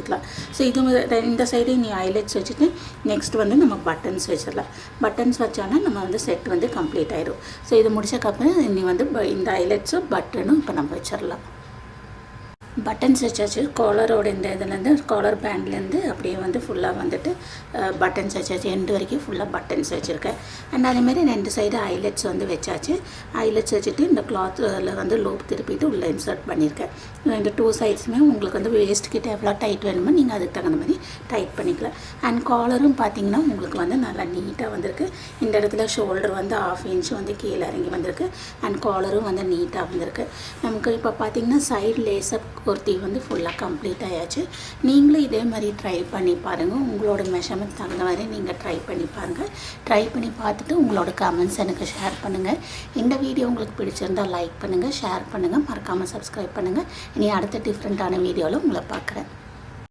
வச்சுக்கலாம். ஸோ இது இந்த சைடு நீ ஹைலைட்ஸ் வச்சுட்டு நெக்ஸ்ட் வந்து நம்ம பட்டன்ஸ் வச்சிடலாம். பட்டன்ஸ் வச்சோன்னா நம்ம வந்து செட் வந்து கம்ப்ளீட் ஆயிடும். ஸோ இது முடிச்சக்கப்புறம் நீ வந்து இந்த ஹைலைட்ஸும் பட்டனும் இப்போ நம்ம வச்சிடலாம். பட்டன்ஸ் வச்சாச்சு. காலரோட இந்த இதுலேருந்து காலர் பேண்ட்லேருந்து அப்படியே வந்து ஃபுல்லாக வந்துட்டு பட்டன்ஸ் வச்சாச்சு. எண்டு வரைக்கும் ஃபுல்லாக பட்டன்ஸ் வச்சுருக்கேன். அண்ட் அதேமாரி 2 சைடு ஹைலைட்ஸ் வந்து வச்சாச்சு. ஹைலைட்ஸ் வச்சுட்டு இந்த கிளாத்தில் வந்து லூப் திருப்பிட்டு உள்ளே இன்சர்ட் பண்ணியிருக்கேன். இந்த 2 சைட்ஸுமே உங்களுக்கு வந்து வேஸ்ட் கிட்ட எவ்வளோ டைட் வேணுமோ நீங்கள் அதுக்கு தகுந்த மாதிரி டைட் பண்ணிக்கலாம். அண்ட் காலரும் பார்த்திங்கன்னா உங்களுக்கு வந்து நல்லா நீட்டாக வந்திருக்கு. இந்த இடத்துல ஷோல்டர் வந்து 1/2 இன்ச் வந்து கீழே இறங்கி வந்திருக்கு. அண்ட் காலரும் வந்து நீட்டாக வந்திருக்கு. நமக்கு இப்போ பார்த்திங்கன்னா சைடு லேஸப் குர்த்தி வந்து ஃபுல்லாக கம்ப்ளீட் ஆயாச்சு. நீங்களும் இதே மாதிரி ட்ரை பண்ணி பாருங்கள். உங்களோட மெஷர்மெண்ட் தகுந்த மாதிரி நீங்கள் ட்ரை பண்ணி பாருங்கள். ட்ரை பண்ணி பார்த்துட்டு உங்களோட கமெண்ட்ஸ் எனக்கு ஷேர் பண்ணுங்கள். இந்த வீடியோ உங்களுக்கு பிடிச்சிருந்தால் லைக் பண்ணுங்கள், ஷேர் பண்ணுங்கள், மறக்காமல் சப்ஸ்கிரைப் பண்ணுங்கள். இனி அடுத்த டிஃப்ரெண்ட்டான வீடியோவில் உங்களை பார்க்குறேன்.